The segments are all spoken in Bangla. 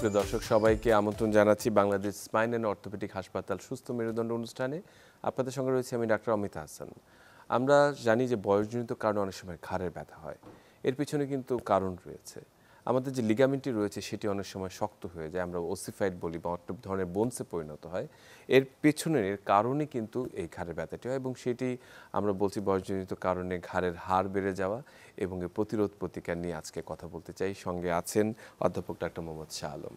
সুপ্রিয় দর্শক সবাইকে আমন্ত্রণ জানাচ্ছি বাংলাদেশ স্পাইন অ্যান্ড অর্থোপেডিক হাসপাতাল সুস্থ মেরুদণ্ড অনুষ্ঠানে। আপনাদের সঙ্গে রয়েছে আমি ডাক্তার অমিত হাসান। আমরা জানি যে বয়সজনিত কারণে অনেক সময় ঘাড়ের ব্যথা হয়, এর পিছনে কিন্তু কারণ রয়েছে। আমাদের যে লিগামেন্টটি রয়েছে সেটি অনেক সময় শক্ত হয়ে যায়, আমরা ওসিফাইড বলি বা অন্য ধরনের বোনসে পরিণত হয়। এর পেছনের কারণে কিন্তু এই ঘাড়ের ব্যথাটি হয় এবং সেটি আমরা বলছি বয়সজনিত কারণে ঘাড়ের হাড় বেড়ে যাওয়া এবং এর প্রতিরোধ প্রতিকার নিয়ে আজকে কথা বলতে চাই। সঙ্গে আছেন অধ্যাপক doctor Mohammad Shah Alam,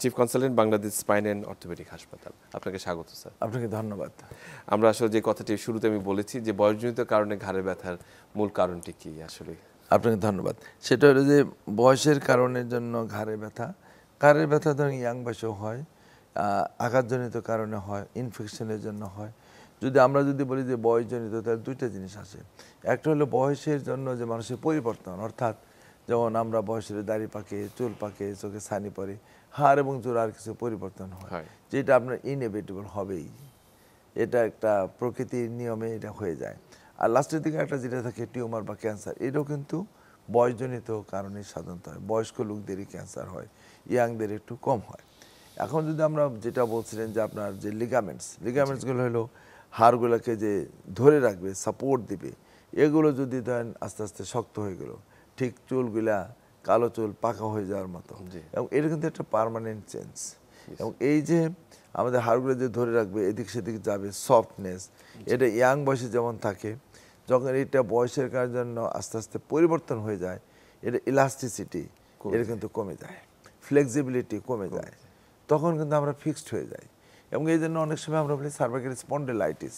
chief consultant Bangladesh spine and orthopaedic হাসপাতাল। আপনাকে স্বাগত স্যার। আপনাকে ধন্যবাদ। আমরা আসলে যে কথাটি শুরুতে আমি বলেছি যে বয়সজনিত কারণে ঘাড়ের ব্যথার মূল কারণটি কি আসলে? আপনাকে ধন্যবাদ। সেটা হলো যে বয়সের কারণের জন্য ঘাড়ের ব্যথা ধরেন ইয়াং বয়সেও হয়, আঘাতজনিত কারণে হয়, ইনফেকশনের জন্য হয়। আমরা যদি বলি যে বয়সজনিত, তাহলে দুইটা জিনিস আছে। একটা হলো বয়সের জন্য যে মানুষের পরিবর্তন, অর্থাৎ যেমন আমরা বয়সের দাড়ি পাকে, চুল পাকে, চোখে ছানি পড়ে, হাড় এবং চুল আর কিছু পরিবর্তন হয়, যেটা আপনার ইনএভিটেবল হবেই। এটা একটা প্রকৃতির নিয়মে এটা হয়ে যায়। আর লাস্টের দিকে একটা যেটা থাকে টিউমার বা ক্যান্সার, এটাও কিন্তু বয়সজনিত কারণে সাধারণত হয়। বয়স্ক লোকদেরই ক্যান্সার হয়, ইয়াংদের একটু কম হয়। এখন যদি আমরা যেটা বলছিলেন যে আপনার যে লিগামেন্টসগুলো হলো হাড়গুলোকে যে ধরে রাখবে, সাপোর্ট দিবে, এগুলো যদি ধরেন আস্তে আস্তে শক্ত হয়ে গেল, ঠিক চুলগুলা কালো চুল পাকা হয়ে যাওয়ার মতো, এবং এটা কিন্তু একটা পার্মানেন্ট চেঞ্জ। এবং এই যে আমাদের হাড়গুলো যে ধরে রাখবে, এদিক সেদিক যাবে, সফটনেস, এটা ইয়াং বয়সে যেমন থাকে, যখন এটা বয়সের কারণের জন্য আস্তে আস্তে পরিবর্তন হয়ে যায়, এটা ইলাস্টিসিটি এটা কিন্তু কমে যায়, ফ্লেক্সিবিলিটি কমে যায়, তখন কিন্তু আমরা ফিক্সড হয়ে যাই। এবং এই জন্য অনেক সময় আমরা বলি সার্ভাইকাল স্পন্ডিলাইটিস,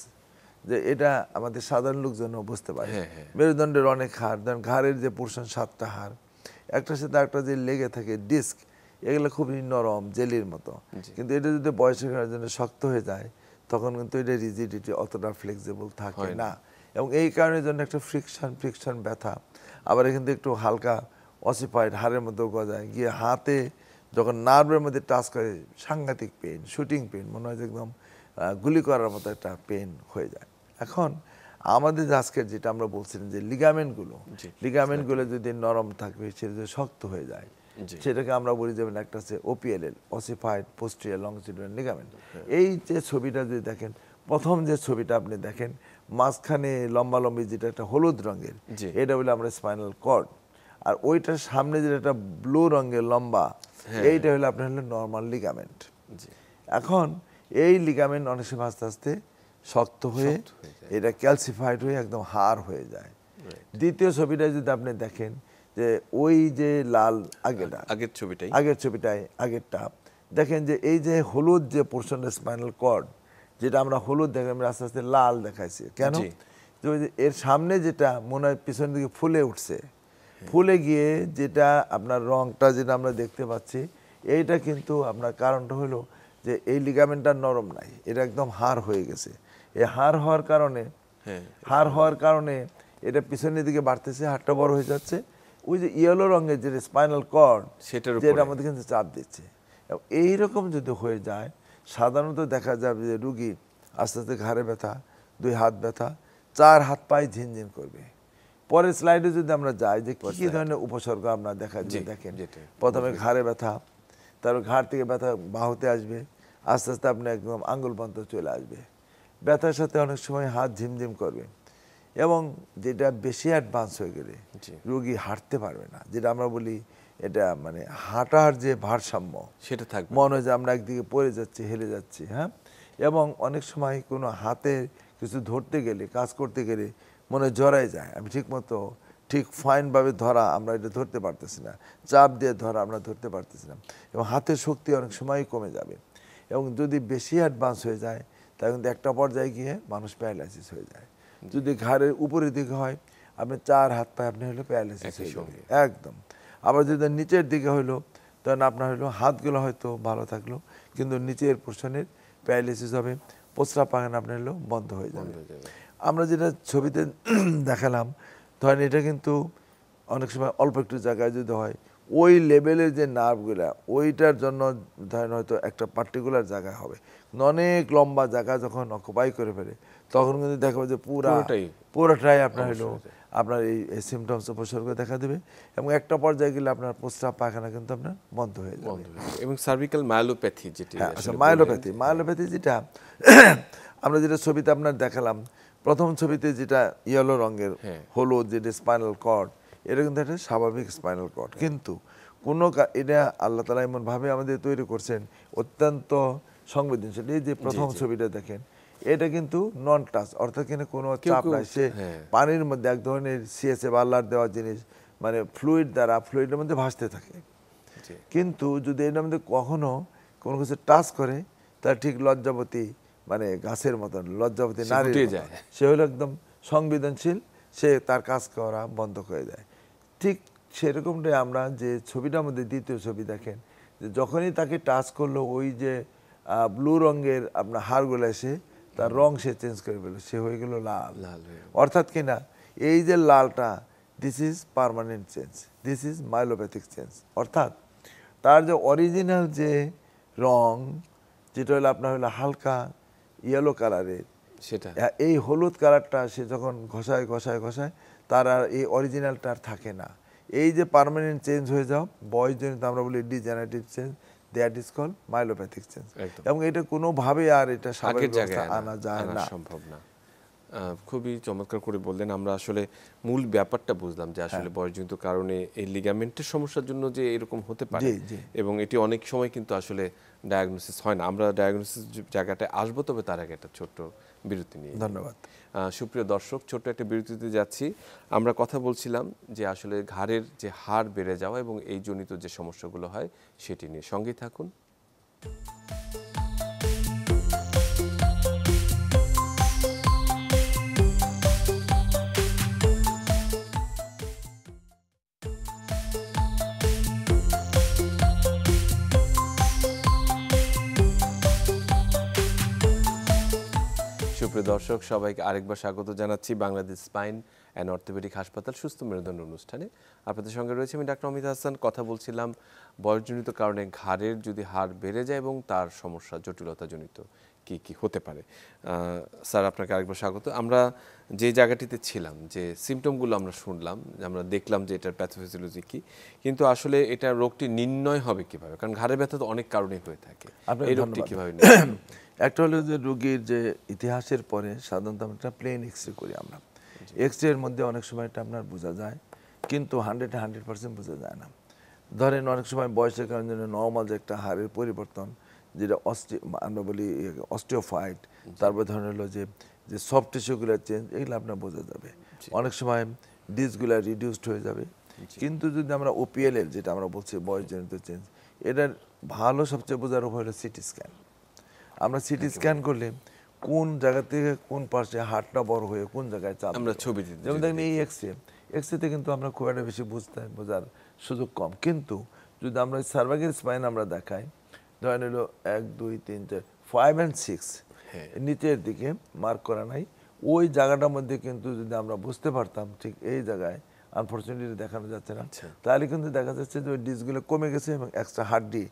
যে এটা আমাদের সাধারণ লোকজন বুঝতে পারে। মেরুদণ্ডের অনেক হাড়, ধরেন ঘাড়ের যে পোর্শন 7টা হাড়, একটার সাথে একটা যে লেগে থাকে ডিস্ক, এগুলো খুবই নরম জেলির মতো, কিন্তু এটা যদি বয়সের কারণে জন্য শক্ত হয়ে যায়, তখন কিন্তু এটা রিজিডিটি অতটা ফ্লেক্সিবল থাকে না। এবং এই কারণের জন্য একটা ফ্রিকশন ব্যথা, আবার কিন্তু একটু হালকা অসিফাইড হাড়ের মধ্যে গজায় গিয়ে হাতে যখন নার্ভের মধ্যে টাচ করে সাংঘাতিক পেন, শুটিং পেন, মনে হয় যে একদম গুলি করার মতো একটা পেন হয়ে যায়। এখন আমাদের আজকের যেটা আমরা বলছিলাম যে লিগামেন্টগুলো যদি নরম থাকবে, সেটা যদি শক্ত হয়ে যায়, সেটাকে আমরা বলি যেমন একটা আছে ওপিএলএল, অসিফাইড পোস্টেরিয়র লংজিটিউডিনাল লিগামেন্ট। এই যে ছবিটা যদি দেখেন, প্রথম যে ছবিটা আপনি দেখেন, মাঝখানে লম্বালম্বি যেটা একটা হলুদ রঙের, এটা বলে আমরা স্পাইনাল কর্ড। আর ওইটার সামনে যেটা একটা ব্লু রঙের লম্বা, এইটা হলো আপনার হলো নর্মাল লিগামেন্ট। এখন এই লিগামেন্ট অনেক সময় আস্তে আস্তে শক্ত হয়ে এটা ক্যালসিফাইড হয়ে একদম হাড় হয়ে যায়। দ্বিতীয় ছবিটা যদি আপনি দেখেন, যে ওই যে লাল আগেরটা দেখেন, যে এই যে হলুদ যে পোর্শনের স্পাইনাল কর্ড, যেটা আমরা হলুদ দেখে আমরা আস্তে আস্তে লাল দেখাইছি কেন? এর সামনে যেটা মনে হয় পিছনের দিকে ফুলে উঠছে, ফুলে গিয়ে যেটা আপনার রংটা যেটা আমরা দেখতে পাচ্ছি, এইটা কিন্তু আপনার কারণটা হলো যে এই লিগামেন্টটা নরম নাই, এটা একদম হাড় হয়ে গেছে। এই হাড় হওয়ার কারণে এটা পিছনের দিকে বাড়তেছে, হাড়টা বড় হয়ে যাচ্ছে, ওই যে ইয়েলো রঙের যে স্পাইনাল কর্ড, যেটা আমাদের কিন্তু চাপ দিচ্ছে। এইরকম যদি হয়ে যায়, সাধারণত দেখা যাবে যে রুগী আস্তে আস্তে ঘাড়ে ব্যথা, 2 হাত ব্যথা, 4 হাত পায়ে ঝিনঝিন করবে। পরের স্লাইডে যদি আমরা যাই, যে কি ধরনের উপসর্গ আমরা দেখেন, প্রথমে ঘাড়ে ব্যথা, তারপর ঘাড় থেকে ব্যথা বাহুতে আসবে, আস্তে আস্তে আপনি একদম আঙ্গুল পর্যন্ত চলে আসবে। ব্যথার সাথে অনেক সময় হাত ঝিমঝিম করবে, এবং যেটা বেশি অ্যাডভান্স হয়ে গেলে রোগী হাঁটতে পারবে না, যেটা আমরা বলি এটা মানে হাঁটার যে ভারসাম্য সেটা থাকবে, মনে হয় যে আমরা একদিকে পড়ে যাচ্ছি, হেলে যাচ্ছি। হ্যাঁ, এবং অনেক সময় কোনো হাতে কিছু ধরতে গেলে, কাজ করতে গেলে মনে হয় জড়াই যায়, আমি ঠিক ফাইনভাবে ধরা আমরা এটা ধরতে পারতেছি না, চাপ দিয়ে ধরা আমরা ধরতে পারতেছি না, এবং হাতের শক্তি অনেক সময় কমে যাবে। এবং যদি বেশি অ্যাডভান্স হয়ে যায়, তাহলে কিন্তু একটা পর্যায়ে গিয়ে মানুষ প্যারালাইসিস হয়ে যায়। যদি ঘাড়ের উপরের দিকে হয়, আপনি 4 হাত পায়ে আপনি হলো প্যারালাইসিস হয়ে যাবে একদম। আবার যদি নিচের দিকে হইলো, তখন আপনার হলো হাতগুলো হয়তো ভালো থাকলো, কিন্তু নিচের পোর্শনের প্যারালাইসিস হবে, প্রস্রাব পায়খানা আপনার হলো বন্ধ হয়ে যাবে। আমরা যেটা ছবিতে দেখালাম, ধরেন এটা কিন্তু অনেক সময় অল্প একটু জায়গায় যদি হয়, ওই লেভেলের যে নার্ভগুলা, ওইটার জন্য ধরেন হয়তো একটা পার্টিকুলার জায়গায় হবে, অনেক লম্বা জায়গা যখন অকুপাই করে ফেলে, তখন কিন্তু দেখাবো যে পুরোটাই আপনার হলো আপনার এই সিমটমস উপসর্গ দেখা দেবে এবং একটা পর্যায়ে গেলে আপনার প্রস্রাব পায়খানা কিন্তু আপনার বন্ধ হয়ে যাবে। এবং সার্ভিক্যাল মায়োলোপ্যাথি যেটি আচ্ছা, মায়োলোপ্যাথি যেটা আমরা যেটা ছবিতে আপনার দেখালাম, প্রথম ছবিতে যেটা ইয়েলো রঙের হলুদ যেটা স্পাইনাল কর্ড, এটা কিন্তু একটা স্বাভাবিক স্পাইনাল কর্ড, কিন্তু এটা আল্লাহ তাআলা এমন ভাবে আমাদের তৈরি করছেন অত্যন্ত সংবেদনশীল। এই যে প্রথম ছবিটা দেখেন, এটা কিন্তু নন টাচ, অর্থাৎ কিন্তু কোনো চাপ নাই, সে পানির মধ্যে এক ধরনের সিএসএফ আল্লাহর দেওয়া জিনিস, মানে ফ্লুইডের মধ্যে ভাসতে থাকে। কিন্তু যদি এটার মধ্যে কখনো কোনো কিছু টাচ করে, তার ঠিক লজ্জাবতী মানে গাছের মতন লজ্জাবতী নারী, সে হলো একদম সংবেদনশীল, সে তার কাজ করা বন্ধ করে দেয়। ঠিক সেরকমটাই আমরা যে ছবিটার মধ্যে দ্বিতীয় ছবি দেখেন, যে যখনই তাকে টাচ করলো, ওই যে ব্লু রঙের আপনার হাড়গুলো এসে তার রং সে চেঞ্জ করে ফেললো, সে হয়ে গেল লাল। অর্থাৎ কিনা এই যে লালটা, this is permanent change, this is myelopathic change. অর্থাৎ তার যে অরিজিনাল যে রং, যেটা হলো আপনার হলো হালকা ইয়েলো কালারের, সেটা এই হলুদ কালারটা সে যখন ঘষায় তার আর এই অরিজিনালটা আর থাকে না। এই যে পার্মানেন্ট চেঞ্জ হয়ে যাও, বয়সজনিত আমরা বলি degenerative change, that is called myelopathic change. এবং এটা কোনোভাবে আর এটা স্বাভাবিক অবস্থায় আনা যায় না, সম্ভব না। খুবই চমৎকার করে বললেন। আমরা আসলে মূল ব্যাপারটা বুঝলাম যে আসলে বয়সজনিত কারণে এই লিগামেন্টের সমস্যার জন্য যে এরকম হতে পারে, এবং এটি অনেক সময় কিন্তু আসলে ডায়াগনোসিস হয় না। আমরা ডায়াগনোসিস জায়গাটায় আসবো, তবে তার আগে একটা ছোট্ট বিরতি নিয়ে। ধন্যবাদ। সুপ্রিয় দর্শক, ছোট্ট একটা বিরতিতে যাচ্ছি। আমরা কথা বলছিলাম যে আসলে ঘাড়ের যে হাড় বেড়ে যাওয়া এবং এই জনিত যে সমস্যাগুলো হয় সেটি নিয়ে। সঙ্গেই থাকুন। সুপ্রিয় দর্শক, সবাইকে আরেকবার স্বাগত জানাচ্ছি বাংলাদেশ স্পাইন অ্যান্ড অর্থোপেডিক হাসপাতাল সুস্থ মেরুদণ্ড অনুষ্ঠানে। আপনাদের সঙ্গে রয়েছে আমি ডাক্তার অমিত হাসান। কথা বলছিলাম বয়সজনিত কারণে ঘাড়ের যদি হাড় বেড়ে যায় এবং তার সমস্যা জটিলতাজনিত কি কি হতে পারে। স্যার, আপনাকে আরেকবার স্বাগত। আমরা যে জায়গাটিতে ছিলাম, যে সিমটমগুলো আমরা শুনলাম, আমরা দেখলাম যে এটার প্যাথোফিজিওলজি কি, কিন্তু আসলে এটা রোগটি নির্ণয় হবে কিভাবে? কারণ ঘাড়ের ব্যথা তো অনেক কারণেই হয়ে থাকে, এই রোগটি কিভাবে? একটা হলো যে রোগীর যে ইতিহাসের পরে সাধারণত আমরা প্লেন এক্সরে করি। আমরা এক্সরে এর মধ্যে অনেক সময় এটা আপনার বোঝা যায়, কিন্তু 100% বোঝা যায় না। ধরেন অনেক সময় বয়সের কারণে নর্মাল যে একটা হাড়ের পরিবর্তন, যেটা আমরা বলি অস্টিওফাইট, তারপর ধরেন হলো যে সফট টিস্যুগুলোর চেঞ্জ, এগুলো আপনার বোঝা যাবে। অনেক সময় ডিসগুলো রিডিউসড হয়ে যাবে। কিন্তু যদি আমরা ওপিএল এর যেটা আমরা বলছি বয়সজনিত চেঞ্জ, এটার ভালো সবচেয়ে বোঝার উপায় হলো সিটি স্ক্যান। আমরা সিটি স্ক্যান করলে কোন জায়গা থেকে কোন পাশে হাড়টা বড় হয়ে কোন জায়গায় চাপ, আমরা ছবি যেমন দেখেন এই এক্সরেতে কিন্তু আমরা খুব একটা বেশি বোঝার সুযোগ কম। কিন্তু যদি আমরা সার্ভাইকাল স্পাইন আমরা দেখাই, ধরেন হলো 1 2 3 4 5 and 6 নিচের দিকে মার্ক করা নাই, ওই জায়গাটার মধ্যে কিন্তু যদি আমরা বুঝতে পারতাম ঠিক এই জায়গায়, আনফরচুনেটলি দেখানো যাচ্ছে না, তাহলে কিন্তু দেখা যাচ্ছে যে ওই ডিসগুলো কমে গেছে এবং এক্সট্রা হাড্ডি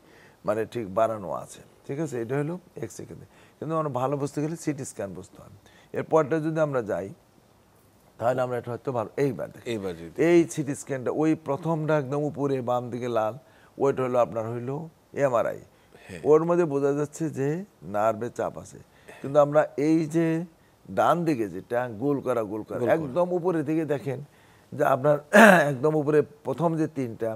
মানে ঠিক বাড়ানো আছে। ঠিক আছে, এটা হলো এক্সরে। কিন্তু আমরা ভালো বুঝতে গেলে সিটি স্ক্যান বুঝতে হয়। এরপরটা যদি আমরা যাই, তাহলে আমরা এটা হয়তো ভালো এইবার এই সিটি স্ক্যানটা, ওই প্রথমটা একদম উপরে বাম দিকে লাল, ওইটা হলো আপনার হইলো এমআরআই। ওর মধ্যে বোঝা যাচ্ছে যে নার্ভে চাপ আছে। কিন্তু আমরা এই যে ডান দিকে যেটা গোল করা একদম উপরের দিকে দেখেন, যে আপনার একদম উপরে প্রথম যে 3টা,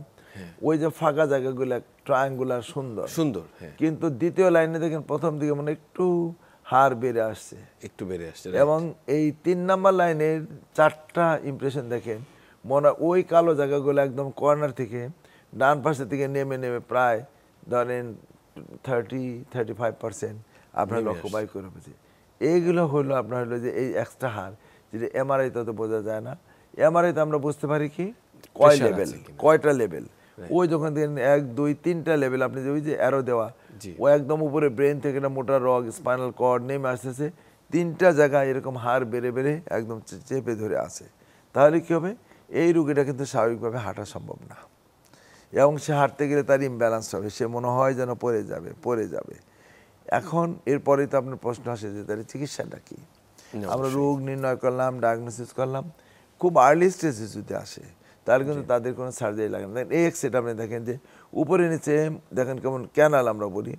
ওই যে ফাঁকা জায়গাগুলো ট্রায়াঙ্গুলার সুন্দর, কিন্তু দ্বিতীয় লাইনে দেখেন প্রথম দিকে মানে একটু হাড় বেড়ে আসছে, এবং এই 3 নাম্বার লাইনের 4টা ইমপ্রেশন দেখেন, মনে ওই কালো জায়গাগুলো একদম কর্নার থেকে ডান পাশে থেকে নেমে প্রায় ধরেন 30-35% আপনার লক্ষ্য বাই করে ফেলছে। এইগুলো হলো আপনার হলো যে এই এক্সট্রা হাড়, যেটা এমআরআই তো বোঝা যায় না। এমআরআইতে আমরা বুঝতে পারি কি কয়টা লেভেল, ওই যখন দেখেন 1 2 3টা লেভেল, আপনি যে ওই যে অ্যারো দেওয়া, ও একদম উপরে ব্রেন থেকে একটা মোটা রগ স্পাইনাল কর্ড নেমে আসতেছে, 3টা জায়গায় এরকম হাড় বেড়ে একদম চেপে ধরে আছে। তাহলে কি হবে, এই রোগীটা কিন্তু স্বাভাবিকভাবে হাঁটা সম্ভব না, এবং সে হাঁটতে গেলে তার ইমব্যালেন্স হবে, সে মনে হয় যেন পড়ে যাবে। এখন এরপরেই তো আপনার প্রশ্ন আসে যে তাহলে চিকিৎসাটা কি। আমরা রোগ নির্ণয় করলাম, ডায়াগনোসিস করলাম, খুব আর্লি স্টেজে যদি আসে তাহলে কিন্তু তাদের কোনো সার্জারি লাগে না। এই এক্স আপনি দেখেন যে উপরে নিচে দেখেন কেমন ক্যানাল আমরা বলি,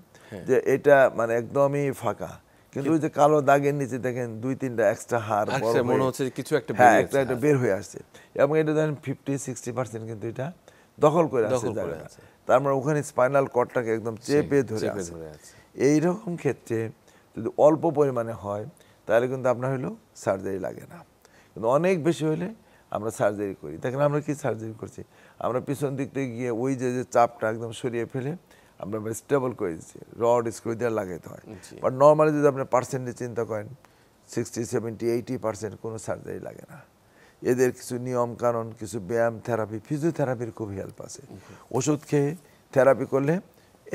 যে এটা মানে একদমই ফাঁকা, কিন্তু ওই যে কালো দাগের নিচে দেখেন 2-3টা এক্সট্রা হাড় মনে হচ্ছে কিছু একটা একটা বের হয়ে আসছে, এবং এটা ধরেন 50-60% কিন্তু এটা দখল করে আছে জায়গাটা। তার মানে ওখানে স্পাইনাল কর্ডটাকে একদম চেপে ধরে আছে। এইরকম ক্ষেত্রে যদি অল্প পরিমাণে হয় তাহলে কিন্তু আপনার হলো সার্জারি লাগে না, কিন্তু অনেক বেশি হলে আমরা সার্জারি করি। দেখেন আমরা কি সার্জারি করছি, আমরা পিছন দিক থেকে গিয়ে ওই যে চাপটা একদম সরিয়ে ফেলে আমরা স্টেবল করে দিচ্ছি, রড স্ক্রু দিয়ে লাগাইতে হয়। বাট নর্মালি যদি আপনি পার্সেন্টেজ চিন্তা করেন 60-70-80% কোনো সার্জারি লাগে না। এদের কিছু নিয়ম কানুন, কিছু ব্যায়াম, থেরাপি, ফিজিওথেরাপির খুব হেল্প আছে। ওষুধ খেয়ে থেরাপি করলে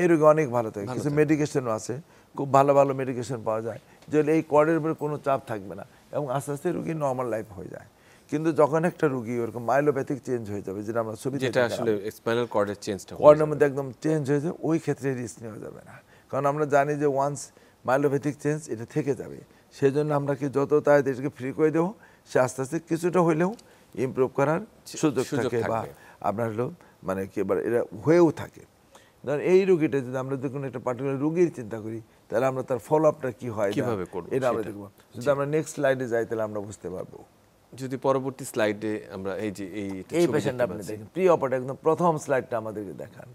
এই রোগী অনেক ভালো থাকে। কিছু মেডিকেশনও আছে, খুব ভালো ভালো মেডিকেশন পাওয়া যায়, যে এই কর্ডের উপরে কোনো চাপ থাকবে না এবং আস্তে আস্তে রোগী নর্মাল লাইফ হয়ে যায়। কিন্তু যখন একটা রোগী ওরকম মাইলোপ্যাথিক চেঞ্জ হয়ে যাবে, যেটা আমরা ছবিতে যেটা আসলে স্পাইনাল কর্ডের চেঞ্জটা কর্ডের মধ্যে একদম চেঞ্জ হয়ে যায়, ওই ক্ষেত্রে রিস্ক নেওয়া যাবে না। কারণ আমরা জানি যে ওয়ান্স মাইলোপ্যাথিক চেঞ্জ এটা থেকে যাবে, সেই জন্য আমরা কি যত তাড়াতাড়ি এটাকে ফ্রি করে দেবো, সে আস্তে আস্তে কিছুটা হলেও ইমপ্রুভ করার সুযোগ থাকে, বা আপনার হলো মানে কি এবার এটা হয়েও থাকে। ধরেন এই রোগীটা যদি আমরা দেখুন একটা পার্টিকুলার রোগীর চিন্তা করি, তাহলে আমরা তার ফলো আপটা কি হয় এটা আমরা দেখবো। যদি আমরা নেক্সট স্লাইডে যাই তাহলে আমরা বুঝতে পারবো। যদি পরবর্তী স্লাইডে আমরা এই পেশেন্ট আপনি দেখেন প্রি অপারেটিভ একদম প্রথম স্লাইডটা আমাদেরকে দেখান,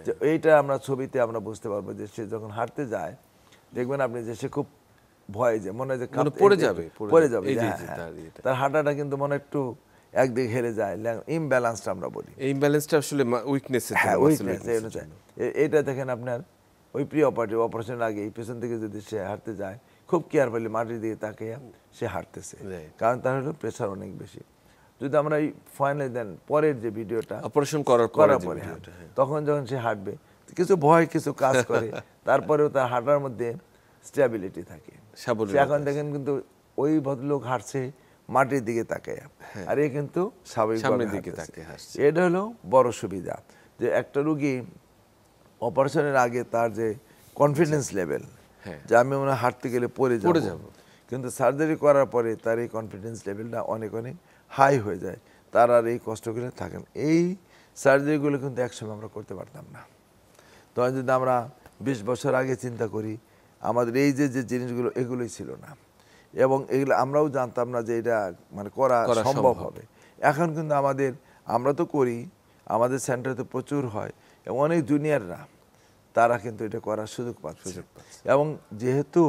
যে এইটা আমরা ছবিতে আমরা বুঝতে পারবো যে সে যখন হাঁটতে যায় দেখবেন আপনি যে সে খুব ভয়, যে মনে হয় যে পড়ে যাবে, তার হাঁটাটা কিন্তু মনে একটু একদিকে হেরে যায়, ইমব্যালেন্সড আমরা বলি। এই ইমব্যালেন্সটা আসলে উইকনেস। এইটা দেখেন আপনার ওই প্রি অপারেটিভ অপারেশনের আগে এই পেছন থেকে যদি সে হাঁটতে যায় খুব কেয়ারফুলি মাটির দিকে তাকিয়ে সে হাঁটতেছে, কারণ তার হলো প্রেশার অনেক বেশি। যদি আমরা এই ফাইনালি দেন পরের যে ভিডিওটা অপারেশন করার পরে তখন যখন সে হাঁটবে কিছু ভয় কিছু কাজ করে, তারপরেও তার হাঁটার মধ্যে স্টেবিলিটি থাকে। এখন দেখেন কিন্তু ওই ভদ্রলোক হাঁটছে মাটির দিকে তাকায়, আর এ কিন্তু স্বাভাবিক দিকে তাকিয়ে হাঁটছে। এটা হলো বড় সুবিধা, যে একটা রুগী অপারেশনের আগে তার যে কনফিডেন্স লেভেল, যে আমি মনে হাঁটতে গেলে পড়ে যাব, কিন্তু সার্জারি করার পরে তার এই কনফিডেন্স লেভেলটা অনেক অনেক হাই হয়ে যায়, তার আর এই কষ্টগুলো থাকে না। এই সার্জারিগুলো কিন্তু একসময় আমরা করতে পারতাম না। তখন যদি আমরা 20 বছর আগে চিন্তা করি, আমাদের এই যে যে জিনিসগুলো এগুলোই ছিল না, এবং এগুলো আমরাও জানতাম না যে এটা মানে করা সম্ভব হবে। এখন কিন্তু আমরা তো করি, আমাদের সেন্টারে তো প্রচুর হয়, এবং অনেক জুনিয়ররা তারা কিন্তু এটা করার সুযোগ পাচ্ছে। এবং যেহেতু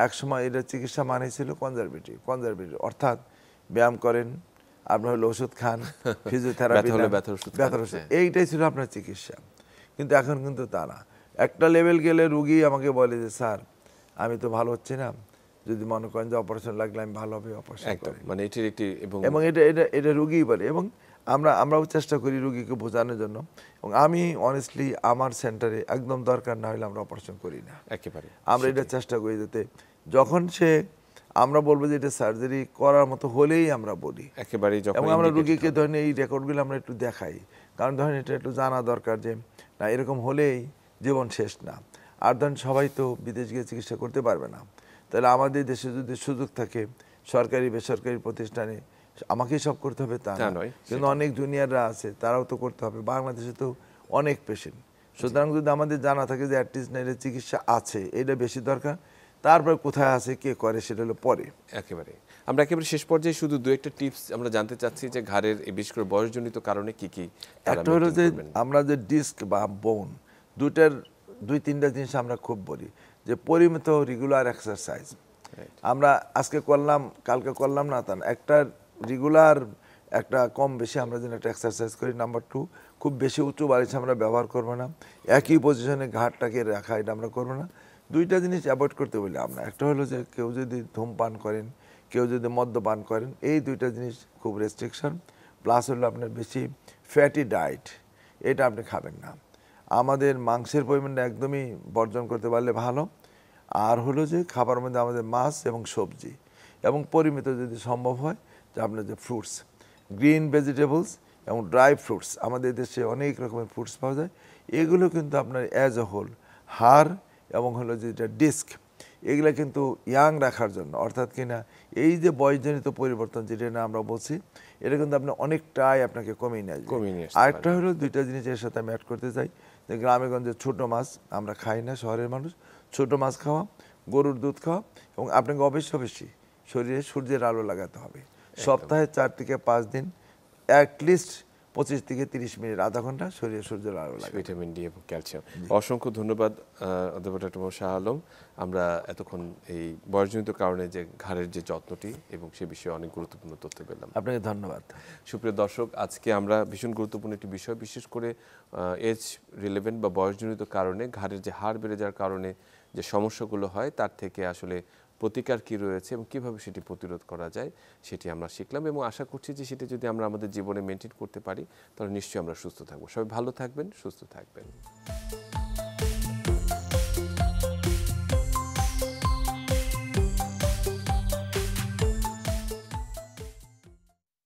একসময় এটা চিকিৎসা মানে ছিল কনজারভেটিভ, অর্থাৎ ব্যায়াম করেন, আপনার হলো ওষুধ খান, ফিজিওথেরাপি, ব্যথার ওষুধ, এইটাই ছিল আপনার চিকিৎসা। কিন্তু এখন কিন্তু তা না। একটা লেভেল গেলে রুগী আমাকে বলে যে স্যার আমি তো ভালো হচ্ছে না, যদি মনে করেন যে অপারেশন লাগলে আমি ভালো হবে অপারেশন করি, মানে এবং এটা রুগীই বলে। এবং আমরাও চেষ্টা করি রুগীকে বোঝানোর জন্য, এবং আমি অনেস্টলি আমার সেন্টারে একদম দরকার না হলে আমরা অপারেশন করি না একেবারে। আমরা এটা চেষ্টা করি যাতে যখন আমরা বলবো যে এটা সার্জারি করার মতো হলেই আমরা বলি একেবারে, এবং আমরা রুগীকে ধরেন এই রেকর্ডগুলো আমরা একটু দেখাই, কারণ ধরেন এটা একটু জানা দরকার যে না এরকম হলেই জীবন শেষ না। আর ধরেন সবাই তো বিদেশ গিয়ে চিকিৎসা করতে পারবে না, তাহলে আমাদের দেশে যদি সুযোগ থাকে সরকারি বেসরকারি প্রতিষ্ঠানে আমাকেই সব করতে হবে তা নয়, কিন্তু অনেক জুনিয়ররা আছে তারাও তো করতে হবে। বাংলাদেশে তো অনেক পেশেন্ট, সুতরাং যদি আমাদের জানা থাকে যে অ্যাটলিস্ট না এর চিকিৎসা আছে, এটা বেশি দরকার, তারপর কোথায় আছে কে করে সেটা হলো পরে। একেবারে আমরা একেবারে শেষ পর্যায়ে শুধু দু একটা টিপস আমরা জানতে চাচ্ছি যে ঘাড়ের বিশেষ করে বয়সজনিত কারণে কি কি। একটা হলো যে আমরা যে ডিস্ক বা বোন দুই-তিনটা জিনিস আমরা খুব বলি, যে পরিমিত রেগুলার এক্সারসাইজ। আমরা আজকে করলাম কালকে করলাম না তা না, একটা রেগুলার একটা কম বেশি আমরা যেন একটা এক্সারসাইজ করি। নাম্বার 2, খুব বেশি উঁচু বালিশ আমরা ব্যবহার করবো না, একই পজিশনে ঘাড়টাকে রাখা এটা আমরা করবো না। দুইটা জিনিস অ্যাভয়েড করতে বলি আমরা, একটা হলো যে কেউ যদি ধূমপান করেন, কেউ যদি মদ্যপান করেন, এই দুইটা জিনিস খুব রেস্ট্রিকশন। প্লাস হলো আপনার বেশি ফ্যাটি ডায়েট, এটা আপনি খাবেন না। আমাদের মাংসের পরিমাণটা একদমই বর্জন করতে পারলে ভালো। আর হলো যে খাবার মধ্যে আমাদের মাছ এবং সবজি, এবং পরিমিত যদি সম্ভব হয় যে আপনার যে ফ্রুটস, গ্রিন ভেজিটেবলস এবং ড্রাই ফ্রুটস, আমাদের দেশে অনেক রকমের ফ্রুটস পাওয়া যায়, এগুলো কিন্তু আপনার অ্যাজ এ হোল হাড় এবং হলো যেটা ডিস্ক, এগুলা কিন্তু ইয়াং রাখার জন্য, অর্থাৎ কিনা এই যে বয়সজনিত পরিবর্তন যেটা না আমরা বলছি, এটা কিন্তু আপনি অনেকটাই আপনাকে কমিয়ে নিয়ে আসবে। কমিয়ে নিয়ে আসতে আরেকটা হলো দুইটা জিনিস এর সাথে আমি অ্যাড করতে চাই, যে গ্রামে গঞ্জে ছোট মাছ আমরা খাই না, শহরের মানুষ ছোট মাছ খাওয়া, গরুর দুধ খাওয়া, এবং আপনাকে অবশ্যই শরীরে সূর্যের আলো লাগাতে হবে সপ্তাহে 4 থেকে 5 দিন, অ্যাটলিস্ট 25 থেকে 30 মিনিট, আধা ঘন্টা শরীরে সূর্যের আলো লাগাতে। ভিটামিন ডি এবং ক্যালসিয়াম। অসংখ্য ধন্যবাদ অধ্যাপক ডক্টর মোহাম্মদ শাহ আলম। আমরা এতক্ষণ এই বয়সজনিত কারণে যে ঘাড়ের যে যত্নটি এবং সে বিষয়ে অনেক গুরুত্বপূর্ণ তথ্য পেলাম। আপনাকে ধন্যবাদ। সুপ্রিয় দর্শক, আজকে আমরা ভীষণ গুরুত্বপূর্ণ একটি বিষয়, বিশেষ করে এজ রিলেভেন্ট বা বয়সজনিত কারণে ঘাড়ের যে হাড় বেড়ে যাওয়ার কারণে যে সমস্যাগুলো হয় তার থেকে আসলে প্রতিকার কী রয়েছে এবং কীভাবে সেটি প্রতিরোধ করা যায় সেটি আমরা শিখলাম, এবং আশা করছি যে সেটি যদি আমরা আমাদের জীবনে মেনটেন করতে পারি তাহলে নিশ্চয়ই আমরা সুস্থ থাকবো। সবাই ভালো থাকবেন, সুস্থ থাকবেন।